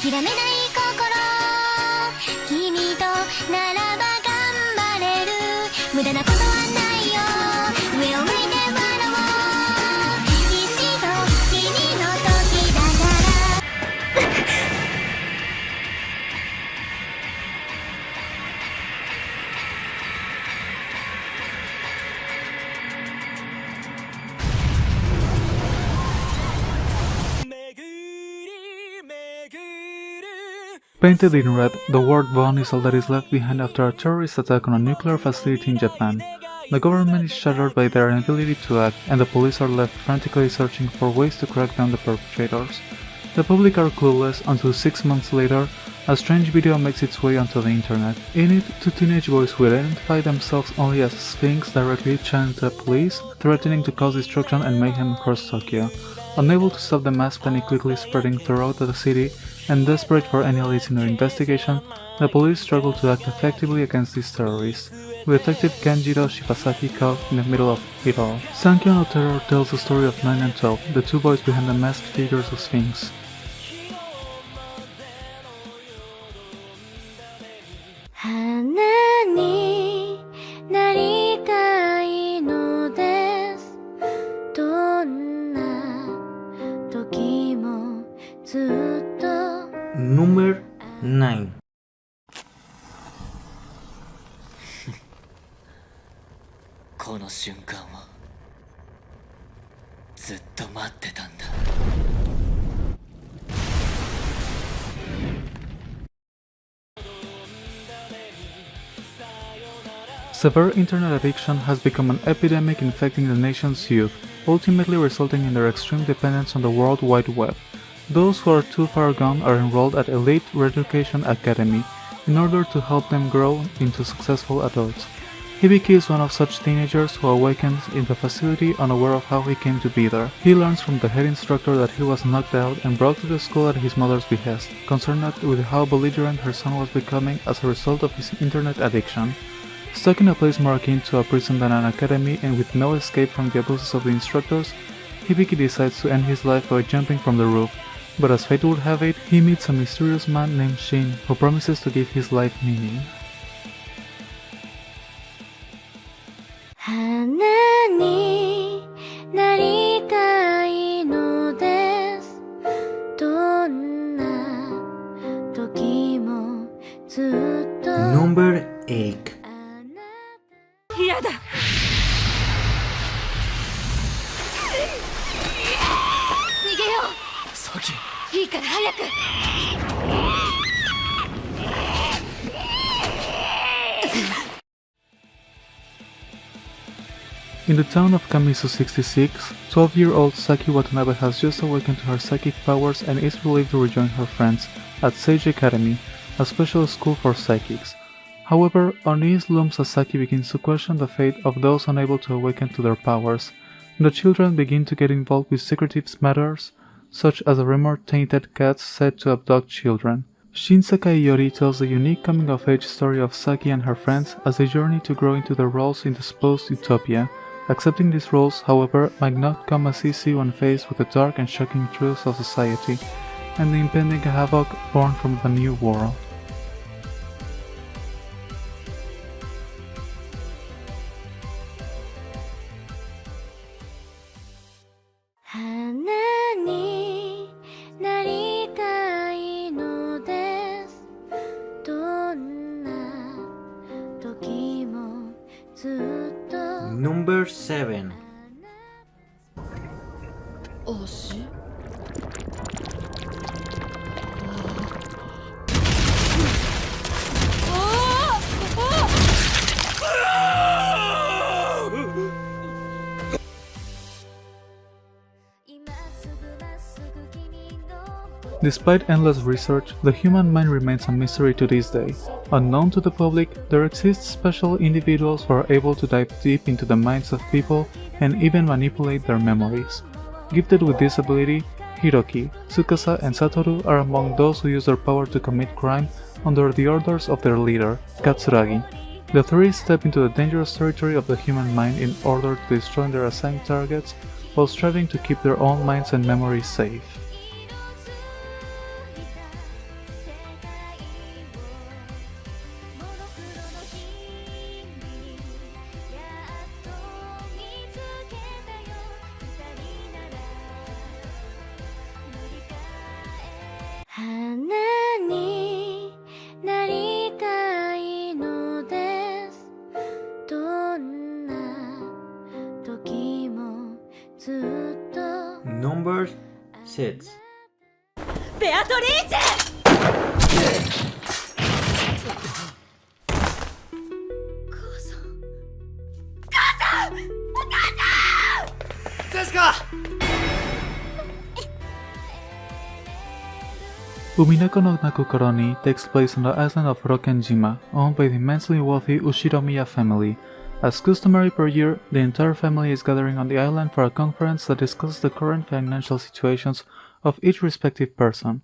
諦めない心君とならば頑張れる無駄なことはないよ上を向いて笑おう一度君の時だからPainted in red, the word "Von" is all that is left behind after a terrorist attack on a nuclear facility in Japan. The government is shattered by their inability to act, and the police are left frantically searching for ways to crack down the perpetrators. The public are clueless until 6 months later, a strange video makes its way onto the internet. In it, two teenage boys who identify themselves only as Sphinx directly challenge the police, threatening to cause destruction and mayhem across Tokyo. Unable to stop the mass panic quickly spreading throughout the city, and desperate for any leads in their investigation, the police struggle to act effectively against these terrorists, with Detective Kenjiro Shibasaki caught in the middle of it all. Sankyo no Terror tells the story of 9 and 12, the two boys behind the masked figures of Sphinx. 花になりたいのですどんな時もずっと Number 9. この瞬間をずっと待ってたんだ Severe internet addiction has become an epidemic infecting the nation's youth, ultimately resulting in their extreme dependence on the World Wide Web. Those who are too far gone are enrolled at Elite Reeducation Academy in order to help them grow into successful adults. Hibiki is one of such teenagers who awakens in the facility unaware of how he came to be there. He learns from the head instructor that he was knocked out and brought to the school at his mother's behest, concerned with how belligerent her son was becoming as a result of his internet addiction. Stuck in a place more akin to a prison than an academy and with no escape from the abuses of the instructors, Hibiki decides to end his life by jumping from the roof, but as fate would have it, he meets a mysterious man named Shin who promises to give his life meaning. 花になりたいのですどんな時もずっと Number 8. 嫌だ逃げようサキいいから早く In the town of Kamisu 66, 12-year-old Saki Watanabe has just awakened to her psychic powers and is relieved to rejoin her friends at Sage Academy, a special school for psychics. However, unease looms as Saki begins to question the fate of those unable to awaken to their powers. The children begin to get involved with secretive matters, such as a rumor-tainted cat said to abduct children. Shinsakaiyori tells the unique coming-of-age story of Saki and her friends as they journey to grow into their roles in this post-utopia. Accepting these roles, however, might not come as easy when faced with the dark and shocking truths of society, and the impending havoc born from the new world. 花になりたいのですどんな時もずっと Number 7. 足 Despite endless research, the human mind remains a mystery to this day. Unknown to the public, there exist special individuals who are able to dive deep into the minds of people and even manipulate their memories. Gifted with this ability, Hiroki, Tsukasa, and Satoru are among those who use their power to commit crime under the orders of their leader, Katsuragi. The three step into the dangerous territory of the human mind in order to destroy their assigned targets while striving to keep their own minds and memories safe. Number 6. ベアトリーチェUmineko no Naku Koroni takes place on the island of Rokkenjima, owned by the immensely wealthy Ushiromiya family. As customary per year, the entire family is gathering on the island for a conference that discusses the current financial situations of each respective person.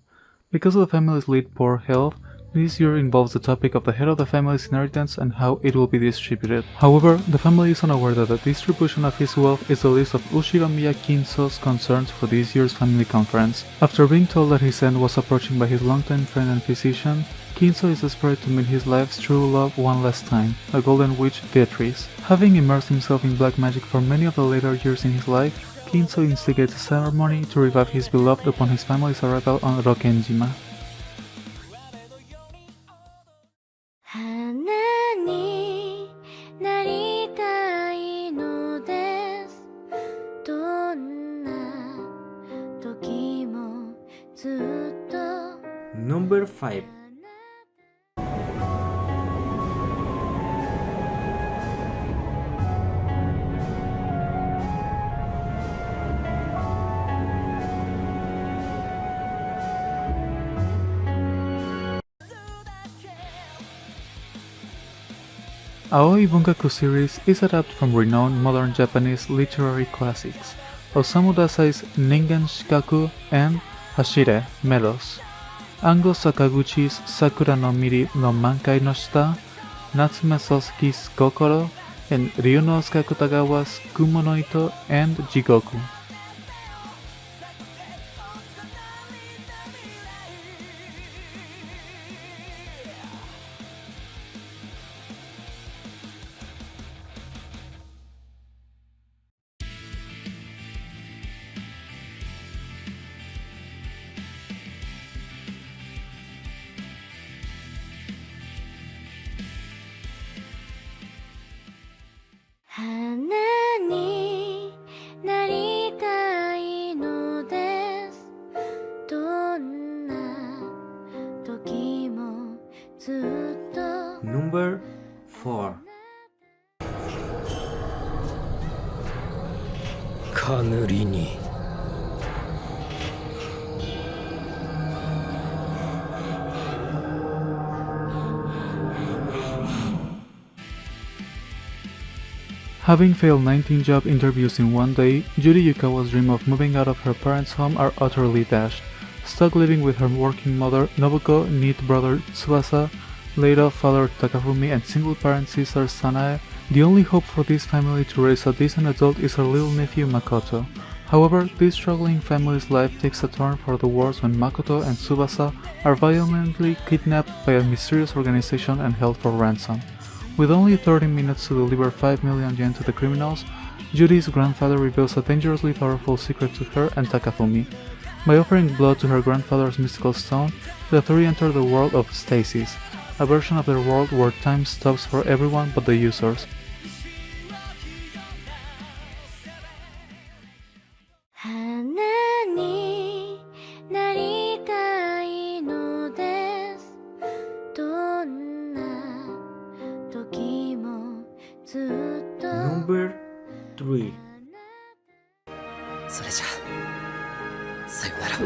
Because of the family's late poor health, this year involves the topic of the head of the family's inheritance and how it will be distributed. However, the family is unaware that the distribution of his wealth is the least of Ushiromiya Kinso's concerns for this year's family conference. After being told that his end was approaching by his longtime friend and physician, Kinso is desperate to meet his life's true love one last time, the Golden Witch Beatrice. Having immersed himself in black magic for many of the later years in his life, Kinso instigates a ceremony to revive his beloved upon his family's arrival on Rokkenjima. 花になりたいのですどんな時もずっと Number 5. Aoi Bungaku series is adapted from renowned modern Japanese literary classics, Osamu Dazai's Ningen Shikaku and Hashire Melos, Ango Sakaguchi's Sakura no Miri no Mankai no Shita, Natsume Soshi's Kokoro, and Ryunosuke Akutagawa's Kumo no Ito and Jigoku. Number 4. Kanorini. Having failed 19 job interviews in one day, Yuri Yukawa's dream of moving out of her parents' home are utterly dashed. Stuck living with her working mother, Nobuko, neat brother Tsubasa, laid-off father Takafumi, and single-parent sister Sanae, the only hope for this family to raise a decent adult is her little nephew Makoto. However, this struggling family's life takes a turn for the worse when Makoto and Tsubasa are violently kidnapped by a mysterious organization and held for ransom. With only 30 minutes to deliver 5 million yen to the criminals, Yuri's grandfather reveals a dangerously powerful secret to her and Takafumi. By offering blood to her grandfather's mystical stone, the three enter the world of Stasis, a version of their world where time stops for everyone but the users. Number 3. それじゃあさよなら。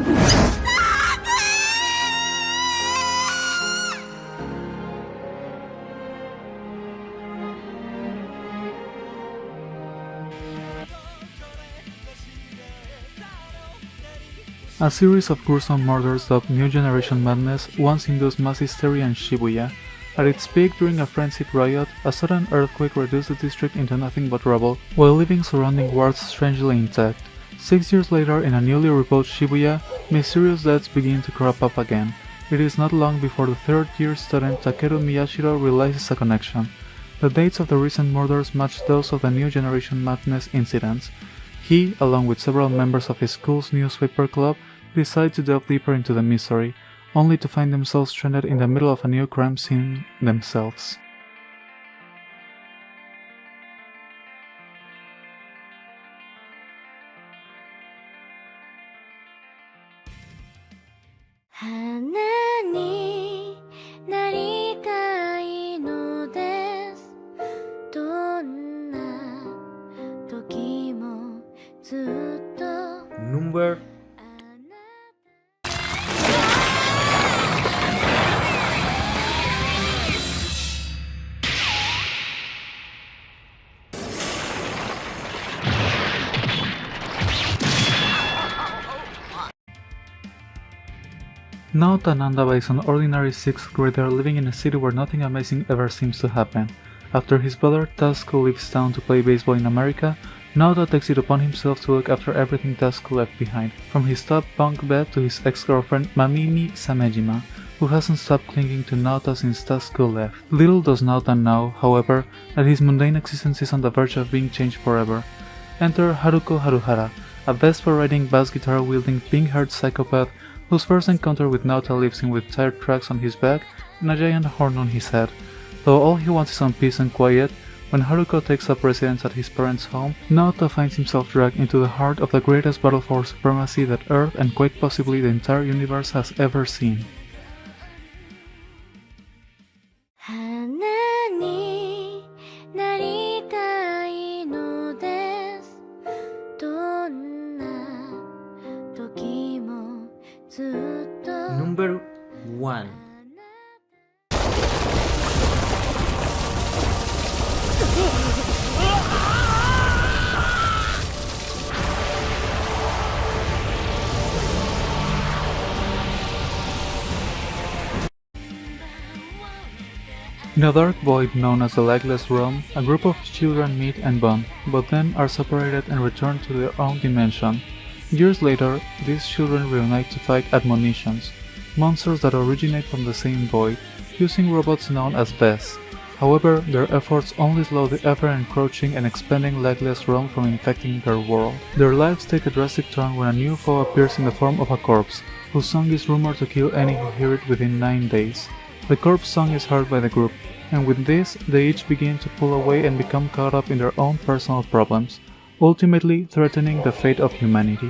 A series of gruesome murders dubbed New Generation Madness once induced mass hysteria in Shibuya. At its peak during a frenzied riot, a sudden earthquake reduced the district into nothing but rubble, while leaving surrounding wards strangely intact. 6 years later, in a newly rebuilt Shibuya, mysterious deaths begin to crop up again. It is not long before the third-year student Takeru Miyashiro realizes a connection. The dates of the recent murders match those of the New Generation Madness incidents. He, along with several members of his school's newspaper club, decide to delve deeper into the mystery, only to find themselves stranded in the middle of a new crime scene themselves. 花になりたいのです。どんな時もずっと Number Naota Nandaba is an ordinary 6th grader living in a city where nothing amazing ever seems to happen. After his brother Tasuku leaves town to play baseball in America, Naota takes it upon himself to look after everything Tasuku left behind, from his top bunk bed to his ex-girlfriend Mamimi Samejima, who hasn't stopped clinging to Naota since Tasuku left. Little does Naota know, however, that his mundane existence is on the verge of being changed forever. Enter Haruko Haruhara, a Vespa-riding bass guitar-wielding pink-haired psychopath whose first encounter with Naota leaves him with tire tracks on his back and a giant horn on his head. Though all he wants is some peace and quiet, when Haruko takes up residence at his parents' home, Naota finds himself dragged into the heart of the greatest battle for supremacy that Earth and quite possibly the entire universe has ever seen. 花になりたいのです。どんな時もずっと Number 1 In a dark void known as the Legless Realm, a group of children meet and bond, but then are separated and return to their own dimension. Years later, these children reunite to fight admonitions, monsters that originate from the same void, using robots known as Ves. However, their efforts only slow the ever-encroaching and expanding Legless Realm from infecting their world. Their lives take a drastic turn when a new foe appears in the form of a corpse, whose song is rumored to kill any who hear it within 9 days. The corpse song is heard by the group, and with this, they each begin to pull away and become caught up in their own personal problems, ultimately threatening the fate of humanity.